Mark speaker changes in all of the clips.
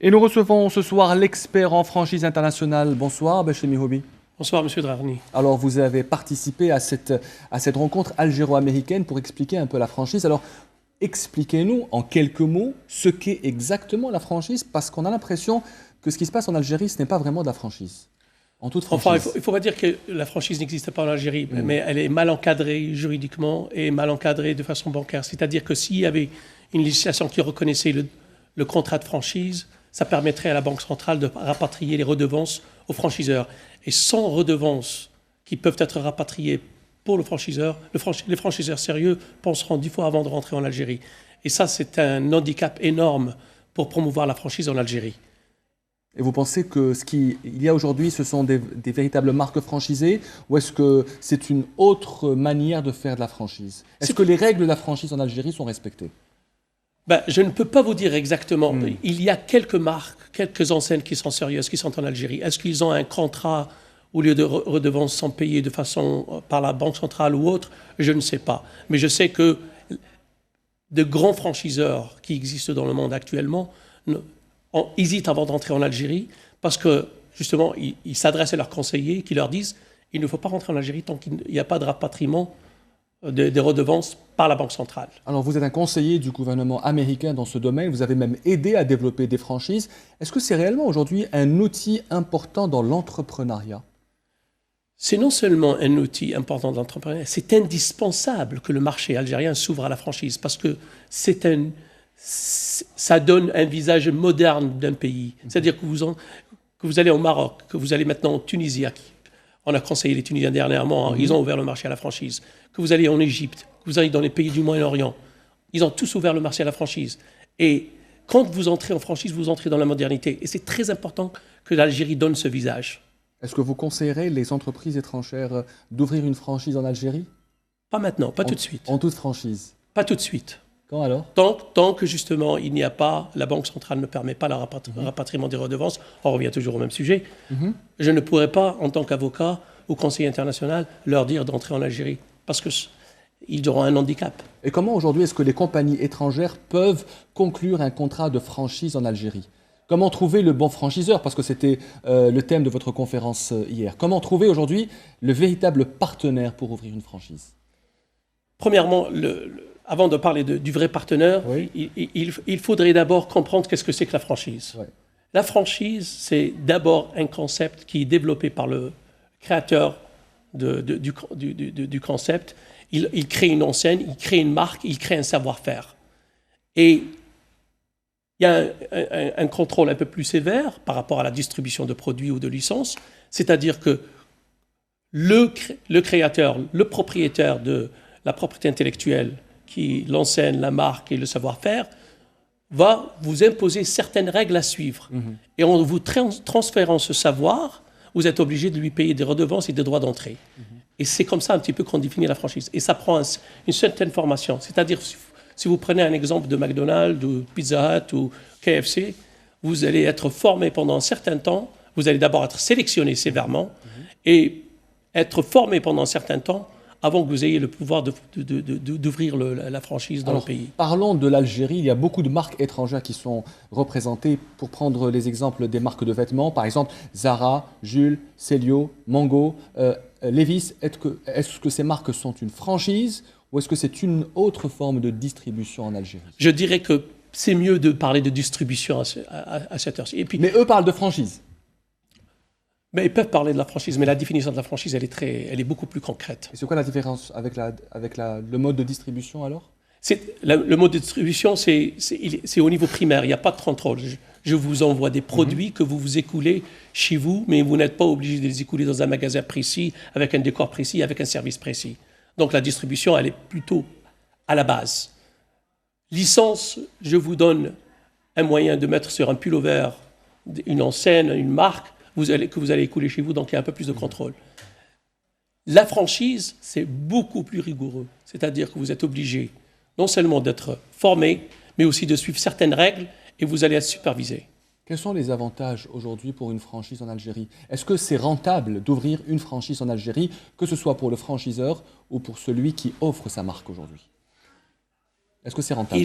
Speaker 1: Et nous recevons ce soir l'expert en franchise internationale. Bonsoir, Bachem Mihobi.
Speaker 2: Bonsoir, Monsieur Drarni.
Speaker 1: Alors, vous avez participé à cette rencontre algéro-américaine pour expliquer un peu la franchise. Alors, expliquez-nous en quelques mots ce qu'est exactement la franchise, parce qu'on a l'impression que ce qui se passe en Algérie, ce n'est pas vraiment de la franchise. En toute franchise.
Speaker 2: Enfin, il ne faut pas dire que la franchise n'existe pas en Algérie, mais elle est mal encadrée juridiquement et mal encadrée de façon bancaire. C'est-à-dire que s'il y avait une législation qui reconnaissait le contrat de franchise, ça permettrait à la Banque centrale de rapatrier les redevances aux franchiseurs. Et sans redevances qui peuvent être rapatriées pour le franchiseur, les franchiseurs sérieux penseront 10 fois avant de rentrer en Algérie. Et ça, c'est un handicap énorme pour promouvoir la franchise en Algérie.
Speaker 1: Et vous pensez que ce qu'il y a aujourd'hui, ce sont des véritables marques franchisées, ou est-ce que c'est une autre manière de faire de la franchise? Est-ce que les règles de la franchise en Algérie sont respectées?
Speaker 2: Je ne peux pas vous dire exactement. Il y a quelques marques, quelques enseignes qui sont sérieuses, qui sont en Algérie. Est-ce qu'ils ont un contrat au lieu de redevances sont payées de façon par la Banque centrale ou autre? Je ne sais pas. Mais je sais que de grands franchiseurs qui existent dans le monde actuellement hésitent avant d'entrer en Algérie parce que, justement, ils s'adressent à leurs conseillers qui leur disent il ne faut pas rentrer en Algérie tant qu'il n'y a pas de rapatriement des redevances par la Banque centrale.
Speaker 1: Alors, vous êtes un conseiller du gouvernement américain dans ce domaine. Vous avez même aidé à développer des franchises. Est-ce que c'est réellement aujourd'hui un outil important dans l'entrepreneuriat?
Speaker 2: C'est non seulement un outil important dans l'entrepreneuriat, c'est indispensable que le marché algérien s'ouvre à la franchise parce que ça donne un visage moderne d'un pays. C'est-à-dire que vous allez au Maroc, que vous allez maintenant en Tunisie. On a conseillé les Tunisiens dernièrement, ils ont ouvert le marché à la franchise. Que vous allez en Égypte, que vous allez dans les pays du Moyen-Orient, ils ont tous ouvert le marché à la franchise. Et quand vous entrez en franchise, vous entrez dans la modernité. Et c'est très important que l'Algérie donne ce visage.
Speaker 1: Est-ce que vous conseillerez les entreprises étrangères d'ouvrir une franchise en Algérie?
Speaker 2: Pas maintenant, pas tout de suite.
Speaker 1: En toute franchise?
Speaker 2: Pas tout de suite.
Speaker 1: Quand alors?
Speaker 2: Tant que justement il n'y a pas, la Banque centrale ne permet pas le rapatriement des redevances, on revient toujours au même sujet, je ne pourrais pas, en tant qu'avocat ou conseiller international, leur dire d'entrer en Algérie, parce qu'ils auront un handicap.
Speaker 1: Et comment aujourd'hui est-ce que les compagnies étrangères peuvent conclure un contrat de franchise en Algérie? Comment trouver le bon franchiseur? Parce que c'était le thème de votre conférence hier. Comment trouver aujourd'hui le véritable partenaire pour ouvrir une franchise?
Speaker 2: Premièrement, avant de parler du vrai partenaire, il faudrait d'abord comprendre qu'est-ce que c'est que la franchise. Oui. La franchise, c'est d'abord un concept qui est développé par le créateur du concept. Il crée une enseigne, il crée une marque, il crée un savoir-faire. Et il y a un contrôle un peu plus sévère par rapport à la distribution de produits ou de licences, c'est-à-dire que le créateur, le propriétaire de la propriété intellectuelle, qui l'enseigne, la marque et le savoir-faire, va vous imposer certaines règles à suivre. Et en vous transférant ce savoir, vous êtes obligé de lui payer des redevances et des droits d'entrée. Et c'est comme ça un petit peu qu'on définit la franchise. Et ça prend une certaine formation. C'est-à-dire, si vous prenez un exemple de McDonald's, ou Pizza Hut ou KFC, vous allez être formé pendant un certain temps. Vous allez d'abord être sélectionné sévèrement et être formé pendant un certain temps avant que vous ayez le pouvoir d'ouvrir la franchise dans le pays.
Speaker 1: Parlons de l'Algérie. Il y a beaucoup de marques étrangères qui sont représentées. Pour prendre les exemples des marques de vêtements, par exemple Zara, Jules, Célio, Mango, Levi's. Est-ce que ces marques sont une franchise ou est-ce que c'est une autre forme de distribution en Algérie?
Speaker 2: Je dirais que c'est mieux de parler de distribution à cette heure-ci.
Speaker 1: Mais eux parlent de franchise.
Speaker 2: Mais ils peuvent parler de la franchise, mais la définition de la franchise, elle est beaucoup plus concrète.
Speaker 1: Et c'est quoi la différence avec le mode de distribution alors?
Speaker 2: Le mode de distribution, c'est au niveau primaire, il n'y a pas de contrôle. Je vous envoie des produits que vous écoulez chez vous, mais vous n'êtes pas obligé de les écouler dans un magasin précis, avec un décor précis, avec un service précis. Donc la distribution, elle est plutôt à la base. Licence, je vous donne un moyen de mettre sur un pullover une enseigne, une marque, que vous allez écouler chez vous, donc il y a un peu plus de contrôle. La franchise, c'est beaucoup plus rigoureux. C'est-à-dire que vous êtes obligé non seulement d'être formé, mais aussi de suivre certaines règles et vous allez être supervisé.
Speaker 1: Quels sont les avantages aujourd'hui pour une franchise en Algérie? Est-ce que c'est rentable d'ouvrir une franchise en Algérie, que ce soit pour le franchiseur ou pour celui qui offre sa marque aujourd'hui? Est-ce que c'est rentable?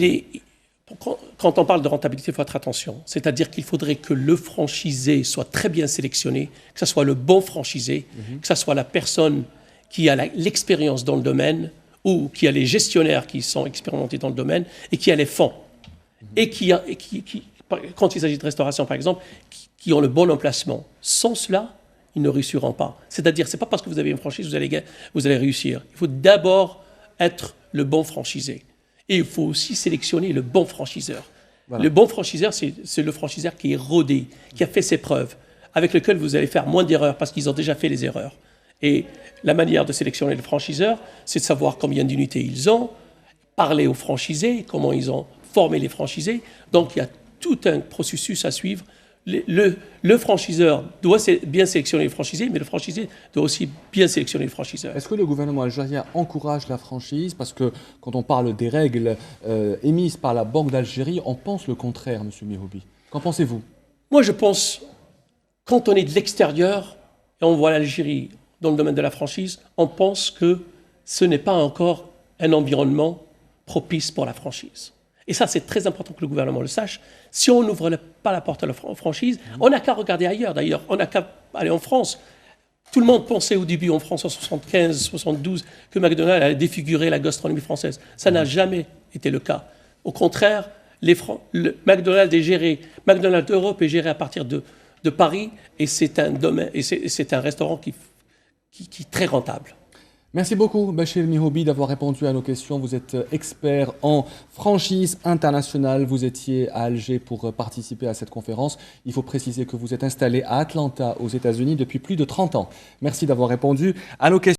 Speaker 2: Quand on parle de rentabilité, il faut faire attention. C'est-à-dire qu'il faudrait que le franchisé soit très bien sélectionné, que ce soit le bon franchisé, que ce soit la personne qui a l'expérience dans le domaine ou qui a les gestionnaires qui sont expérimentés dans le domaine et qui a les fonds. Et quand il s'agit de restauration, par exemple, qui ont le bon emplacement. Sans cela, ils ne réussiront pas. C'est-à-dire, ce n'est pas parce que vous avez une franchise que vous allez réussir. Il faut d'abord être le bon franchisé. Et il faut aussi sélectionner le bon franchiseur. Voilà. Le bon franchiseur, c'est le franchiseur qui est rodé, qui a fait ses preuves, avec lequel vous allez faire moins d'erreurs parce qu'ils ont déjà fait les erreurs. Et la manière de sélectionner le franchiseur, c'est de savoir combien d'unités ils ont, parler aux franchisés, comment ils ont formé les franchisés. Donc, il y a tout un processus à suivre. Le franchiseur doit bien sélectionner les franchisés, mais le franchisé doit aussi bien sélectionner les franchiseurs.
Speaker 1: Est-ce que le gouvernement algérien encourage la franchise? Parce que quand on parle des règles émises par la Banque d'Algérie, on pense le contraire, M. Mihoubi. Qu'en pensez-vous?
Speaker 2: Moi, je pense, quand on est de l'extérieur et on voit l'Algérie dans le domaine de la franchise, on pense que ce n'est pas encore un environnement propice pour la franchise. Et ça, c'est très important que le gouvernement le sache. Si on n'ouvre pas la porte à la franchise, on n'a qu'à regarder ailleurs. D'ailleurs, on n'a qu'à aller en France. Tout le monde pensait au début en France, en 75, 72, que McDonald's allait défigurer la gastronomie française. Ça n'a jamais été le cas. Au contraire, McDonald's Europe est géré à partir de Paris, et c'est un restaurant qui est très rentable.
Speaker 1: Merci beaucoup, Bachir Mihoubi, d'avoir répondu à nos questions. Vous êtes expert en franchise internationale. Vous étiez à Alger pour participer à cette conférence. Il faut préciser que vous êtes installé à Atlanta, aux États-Unis, depuis plus de 30 ans. Merci d'avoir répondu à nos questions.